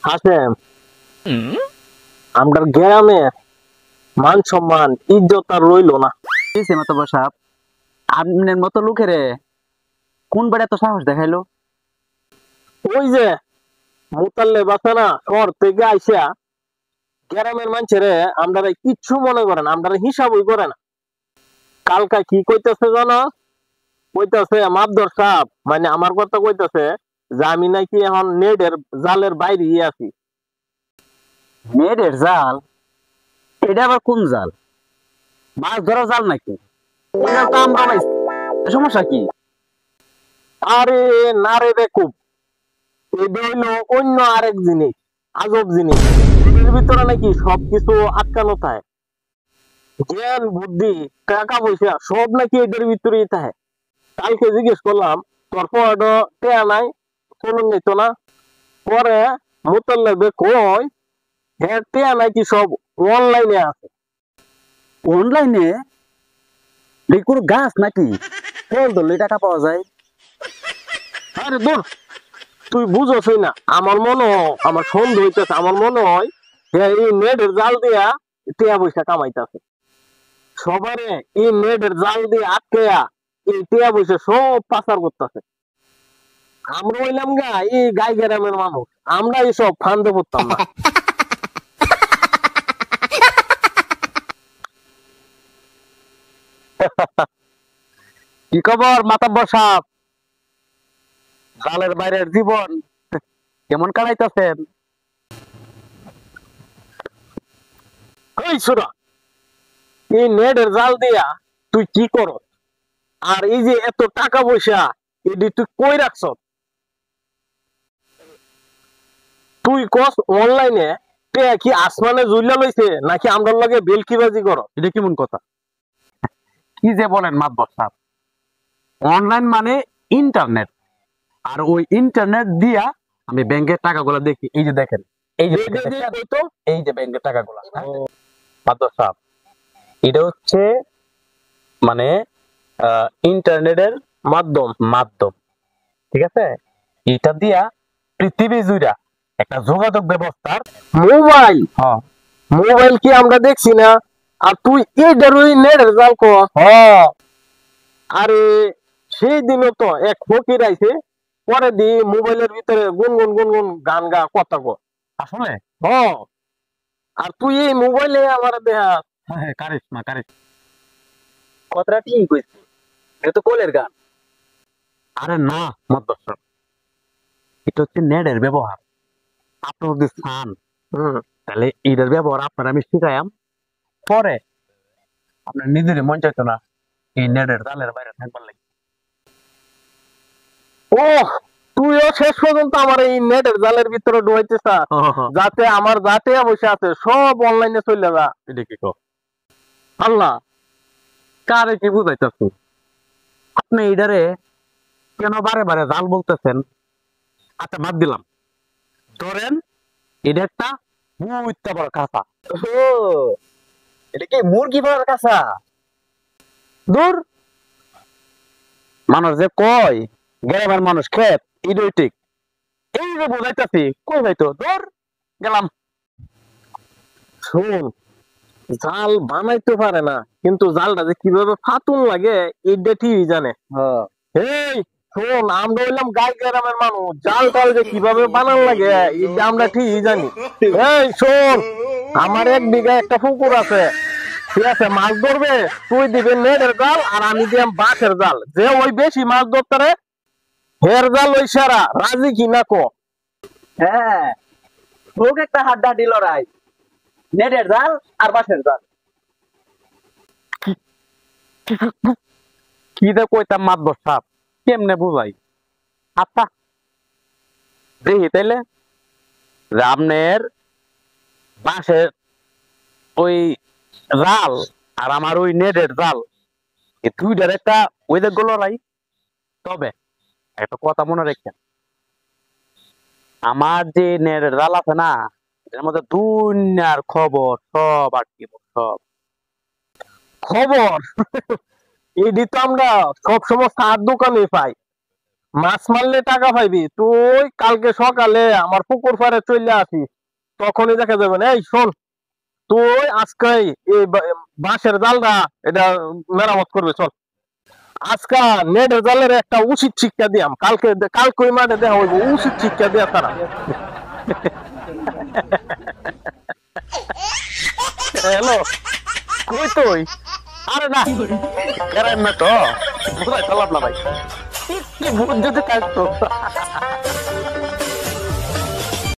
হাসেম, আমরা গ্রামের মান সম্মান ইজ্জত আর রইলো না। মাতব্বর সাহেব, আপনার মতো লোকেরে কোন বেড়া তো সাহস দেখাইলো? ওই যে মুতাল্লে বাসা না, শহর থেকে আইসা গ্রামের মানুষেরে আমরা কিচ্ছু মনে করে না, আমরা হিসাবই করে না। কালকা কি কইতেছে জানো? কইতেছে মাপদর সাহেব, মানে আমার কথা কইতেছে যে আমি নাকি এখন নেটের জালের বাইরে আছি। নেটের জাল? এটা আবার কোন জাল? মাছ ধরা জাল নাকি? ওই জাল তো আমরা পাইছি। সমস্যা কি? আরে না রে বেকুব, এটা হইলো অন্য আরেক জিনিস, আজব জিনিস। এর ভিতরে নাকি সবকিছু আটকানো থাকে, জ্ঞান বুদ্ধি টাকা পয়সা সব নাকি এদের ভিতরেই থাকে। কালকে জিজ্ঞেস করলাম তোর পড়াটা টেয়া নাই, চলুন যেত না। পরে মোতাল্লাবে কয় হ্যাঁ টেয়া নাকি সব অনলাইনে আছে। অনলাইনে? কোনো গাছ নাকি? ফল ধরলে টাকা পাওয়া যায়? আরে দূর, তুই বুঝছই না। আমার মনে হয়, আমার সন্দেহ হইতেছে, আমার মনে হয় হ্যাঁ এই নেটের জাল দিয়া টেয়া পয়সা কামাইতেছে। সবারে এই নেটের জাল দিয়ে আটকেয়া এই টেয়া পয়সা সব পাচার করতেছে। আমরা হইলাম গা এই গাই গ্রামের মানুষ, আমরা এইসব ফান্দে পড়তাম না। কি খবর মাতব্বর সাহেব? জালের বাইরের জীবন কেমন কাটাইতেছেন? এই ছোড়া, এই নেটের জাল দিয়া তুই কি কর? আর এই যে এত টাকা পয়সা এটি তুই কই রাখছ? তুই কস অনলাইনে টেয়া কি আসমানে জুইলা লইছে নাকি আমরার লগে বেলকিবাজি কর? এটা কেমন কথা? কি যে বলেন মাতব্বর সাহেব? অনলাইন মানে ইন্টারনেট, আর ওই ইন্টারনেট দিয়া আমি ব্যাংকের টাকাগুলো দেখি। এই যে দেখেন, এই যে এই যে ব্যাংকের টাকাগুলো। মাতব্বর সাহেব, এটা হচ্ছে মানে ইন্টারনেটের মাধ্যম মাধ্যম ঠিক আছে? এটা দিয়া পৃথিবী জুড়া একটা যোগাযোগ ব্যবস্থার মোবাইল। হ্যাঁ মোবাইল কি আমরা দেখছি না? আর তুই এইটার ওই নেটের জাল কর? আরে সেই দিনও তো এক ফকির আইছে, পরে দি মোবাইলের ভিতরে গুনগুন গুনগুন গান গা কথা কর। আসলে হ, আর তুই এই মোবাইলে আমার দেহা কারিশমা কারিশমা কথাটা ঠিক কইছিস। এটা তো কোলের গান। আরে না মাতব্বর সাহেব, এটা হচ্ছে নেটের ব্যবহার। আপনি যদি চান তাহলে এটার ব্যবহার আপনার আমি শিখাইম। পরে আপনার নিজের মন চাইতো না এই নেটের জালের বাইরে থাকবার লাগে। ও, তুইও শেষ পর্যন্ত আমার এই নেটের জালের ভিতরে ঢুকাইতে চাস, যাতে আমার যাতে বসে আছে সব অনলাইনে চলে যা। এটা কি কো? আল্লাহ, কারে কি বুঝাইতেছি? আপনি এইটারে কেন বারে বারে জাল বলতেছেন? আচ্ছা বাদ দিলাম, ধরেন এটা একটা বুইত্তা বড় কাঁচা। ও, এটা কি মুরগি পাওয়ার কাছা? দূর, মানুষ যে কয় গ্রামের মানুষ খেত ইডিওটিক, এই যে বুঝাইতেছি কই যাইতো। দূর, গেলাম। শোন, জাল বানাইতে পারে না, কিন্তু জালটা যে কিভাবে ফাতুন লাগে এটা ঠিকই জানে। এই শোন, আমরা হইলাম গাই গ্রামের মানুষ, জাল টাল যে কিভাবে বানান লাগে এটা আমরা ঠিকই জানি। এই শোন, আমার 1 বিঘা একটা পুকুর আছে, ঠিক আছে? মাছ ধরবে, তুই দিবে নেটের জাল আর আমি দিলাম বাঁশের জাল। যে ওই বেশি মাছ ধরতে রে হের জাল ওই সারা রাজি কি না কো? হ্যাঁ, হোক একটা হাড্ডাহাড্ডি লড়াই, নেটের জাল আর বাঁশের জাল। কি যে কইতাম মাতব্বর সাহেব, কেমনে বুঝাই? আচ্ছা দেখি তাইলে যে আপনার বাঁশের ওই জাল আর আমার ওই নেটের জাল, এই দুইটার একটা ওই যে লড়াই। তবে একটা কথা মনে রাখেন, আমার যে নেটের জাল আছে না, এর মধ্যে দুনিয়ার খবর সব আটকিব সব। খবর? এটি তো আমরা সবসময় চার দোকানে পাই। মাছ মারলে টাকা পাইবি, তুই কালকে সকালে আমার পুকুর পাড়ে চলে আসিস, তখনই দেখা যাবে না। এই শোন, তুই আজকে এই বাঁশের জালটা এটা মেরামত করবে, চল আজকা নেটের জালের একটা উচিত শিক্ষা দিয়াম, কালকে ওই মাঠে দেখা হইব, উচিত শিক্ষা দিয়া তারা। হ্যালো, কই তুই? আরে না, করেন না তো, বুঝাই পারলাম না ভাই। কি ভূত যদি থাকতো।